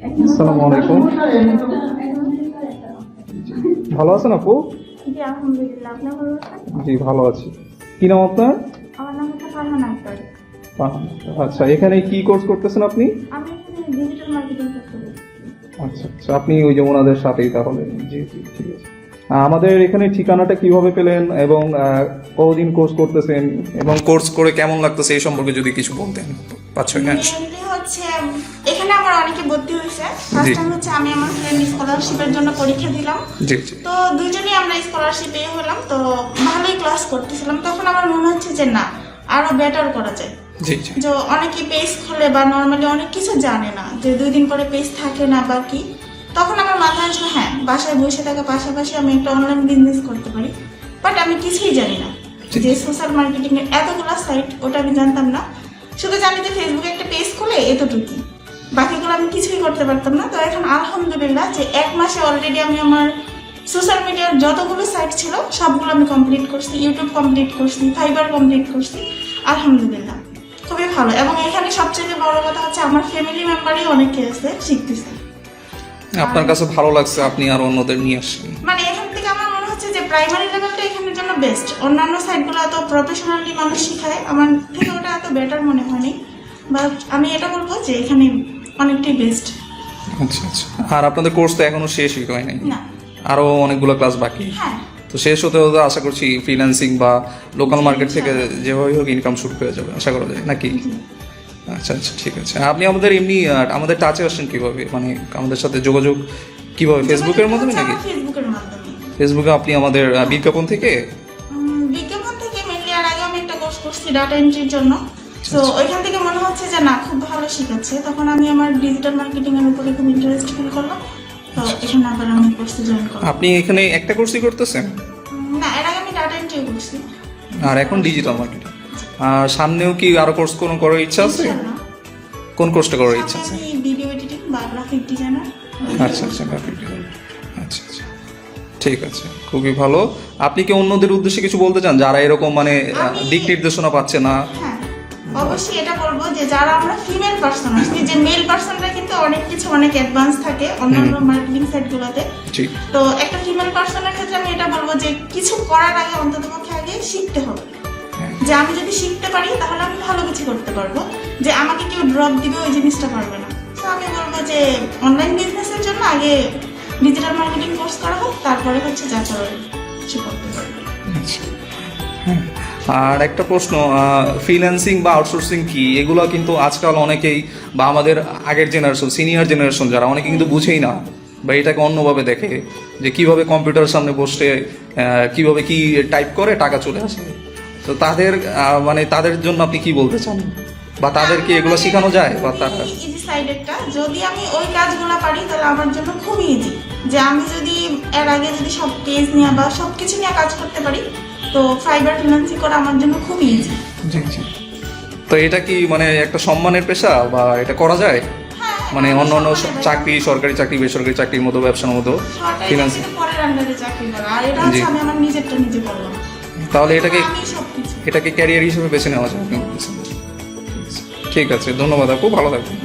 আসসালামু আলাইকুম। ভালো আছেন আপু? জি আলহামদুলিল্লাহ, আপনি ভালো আছেন? জি ভালো আছি। কি নাম আপনার? আমার নাম হচ্ছে ফারহান আক্তার। ফারহান। আচ্ছা, এখানে কি কোর্স করতেছেন আপনি? আমি এখানে ডিজিটাল মার্কেটিং করতে করছি। আচ্ছা আচ্ছা, আপনি ওই যে ওনাদের সাথেই তাহলে। জি জি, ঠিক আছে। আমাদের এখানে ঠিকানাটা কিভাবে পেলেন এবং কতদিন কোর্স করতেছেন এবং কোর্স করে কেমন লাগতেছে এই সম্পর্কে যদি কিছু বলতেন। 5-6 মিনিট। মেইনলি হচ্ছে এখানে আমার অনেকে ভর্তি হয়েছে। ফার্স্ট টাইম হচ্ছে আমি আমার ফ্রেন্ড স্কলারশিপের জন্য পরীক্ষা দিলাম। জি জি। তো দুইজনেই আমরা স্কলারশিপ পেয়ে হলাম, তো ভালোই ক্লাস করতেছিলাম। তখন আমার মনে হচ্ছে যে না, আরো বেটার করা যায়। জি জি। যে অনেকে পেজ খোলে বা নর্মালি অনেক কিছু জানে না, যে 2 দিন পরে পেজ থাকে না বা কি। তখন আমার মাথায় আসলো হ্যাঁ, বাসায় বসে থাকা পাশাপাশি আমি একটা অনলাইন বিজনেস করতে পারি। বাট আমি কিছুই জানি না যে সোশ্যাল মার্কেটিং এর এতগুলো সাইট, ওটা আমি জানতাম না। শুধু জানি যে ফেসবুকে একটা পেজ খুলে এতটুকুই, বাকিগুলো আমি কিছুই করতে পারতাম না। তো এখন আলহামদুলিল্লাহ যে 1 মাসে অলরেডি আমি আমার সোশ্যাল মিডিয়ার যতগুলো সাইট ছিল সবগুলো আমি কমপ্লিট করছি। ইউটিউব কমপ্লিট করছি, ফাইবার কমপ্লিট করছি, আলহামদুলিল্লাহ খুবই ভালো। এবং এখানে সবচেয়ে বড় কথা হচ্ছে আমার ফ্যামিলি মেম্বারই অনেকে আছে শিখতেছে। আপনার কাছে ভালো লাগছে, আপনি আর অন্যদের নিয়ে আসছেন। মানে এখান থেকে আমার মনে হচ্ছে যে প্রাইমারি লেভেলটা এখানের জন্য বেস্ট। অন্যান্য সাইটগুলো এত প্রফেশনালি মানুষ শিখায়, আমার থেকে ওটা এত বেটার মনে হয়নি। বাট আমি এটা বলবো যে এখানে অনেকটাই বেস্ট। আচ্ছা আচ্ছা। আর আপনাদের কোর্স তো এখনো শেষই হয় নাই, না আরো অনেকগুলো ক্লাস বাকি। হ্যাঁ, তো শেষ হতে হতে আশা করছি ফ্রিল্যান্সিং বা লোকাল মার্কেট থেকে যেভাবে হোক ইনকাম শুরু হয়ে যাবে, আশা করা যায় নাকি? আচ্ছা আচ্ছা, ঠিক আছে। আপনি আমাদের এমনি আমাদের টাচে আসেন কিভাবে, মানে আমাদের সাথে যোগাযোগ কিভাবে? ফেসবুকের মাধ্যমে নাকি? ফেসবুকের মাধ্যমে। ফেসবুকে আপনি আমাদের বিজ্ঞাপন থেকে? বিজ্ঞাপন থেকে মেনলি। আর আগে আমি একটা কোর্স করছি ডাটা এন্ট্রির জন্য। তো ওইখান থেকে মনে হচ্ছে যে না, খুব ভালো শেখাচ্ছে। তখন আমি আমার ডিজিটাল মার্কেটিং এর উপরে খুব ইন্টারেস্ট ফিল করলাম। তো এখানে আবার আমি কোর্সে জয়েন করলাম। আপনি এখানে একটা কোর্সই করতেছেন? না, এর আগে আমি ডাটা এন্ট্রি করছি। আর এখন ডিজিটাল মার্কেটিং। আর সামনেও কি আরো কোর্স কোনো করার ইচ্ছা আছে? কোন কোর্সটা করার ইচ্ছা আছে? আমি ভিডিও এডিটিং বা গ্রাফিক ডিজাইনার। আচ্ছা আচ্ছা, গ্রাফিক ডিজাইন। আচ্ছা আচ্ছা, ঠিক আছে, খুবই ভালো। আপনি কি অন্যদের উদ্দেশ্যে কিছু বলতে চান যারা এরকম মানে দিক নির্দেশনা পাচ্ছে না? হ্যাঁ, অবশ্যই এটা বলবো যে যারা আমরা ফিমেল পার্সন আছি, যে মেল পার্সনরা কিন্তু অনেক কিছু অনেক অ্যাডভান্স থাকে অন্যান্য মার্কেটিং সাইটগুলোতে। ঠিক। তো একটা ফিমেল পার্সনের ক্ষেত্রে আমি এটা বলবো যে কিছু করার আগে অন্ততপক্ষে আগে শিখতে হবে। যে আমি যদি শিখতে পারি তাহলে আমি ভালো কিছু করতে পারবো। যে আমাকে কেউ ড্রপ দিবে ওই জিনিসটা পারবে না। তো আমি বলবো যে অনলাইন বিজনেসের জন্য আগে ডিজিটাল মার্কেটিং কোর্স করা হোক, তারপরে হচ্ছে যা করার কিছু করতে পারবে। আচ্ছা, হ্যাঁ। আর একটা প্রশ্ন, ফ্রিল্যান্সিং বা আউটসোর্সিং কি, এগুলো কিন্তু আজকাল অনেকেই বা আমাদের আগের জেনারেশন, সিনিয়র জেনারেশন যারা, অনেকে কিন্তু বুঝেই না বা এটাকে অন্যভাবে দেখে যে কিভাবে কম্পিউটারের সামনে বসে কিভাবে কি টাইপ করে টাকা চলে আসে। তো তাদের মানে তাদের জন্য আপনি কি বলতে চান, বা তাদেরকে এগুলো শেখানো যায়? বা তারা ইজি সাইড একটা, যদি আমি ওই কাজগুলো পারি তাহলে আমার জন্য খুব ইজি। যে আমি যদি এর আগে যদি সব পেজ নিয়ে বা সবকিছু নিয়ে কাজ করতে পারি, তো ফাইবার ফ্রিল্যান্সিং করা আমার জন্য খুব ইজি। জি জি। তো এটা কি মানে একটা সম্মানের পেশা, বা এটা করা যায়? মানে অন্য অন্য চাকরি, সরকারি চাকরি, বেসরকারি চাকরির মতো, ব্যবসার মতো ফ্রিল্যান্সিং? পরের আন্ডারে চাকরি করা, আর এটা হচ্ছে আমি আমার নিজেরটা নিজে করলাম। তাহলে এটাকে আমি সবকিছু ক্যারিয়ার হিসেবে বেছে নেওয়া যায় আপনি বলতেছেন। ঠিক আছে, ধন্যবাদ আপু, ভালো থাকবেন।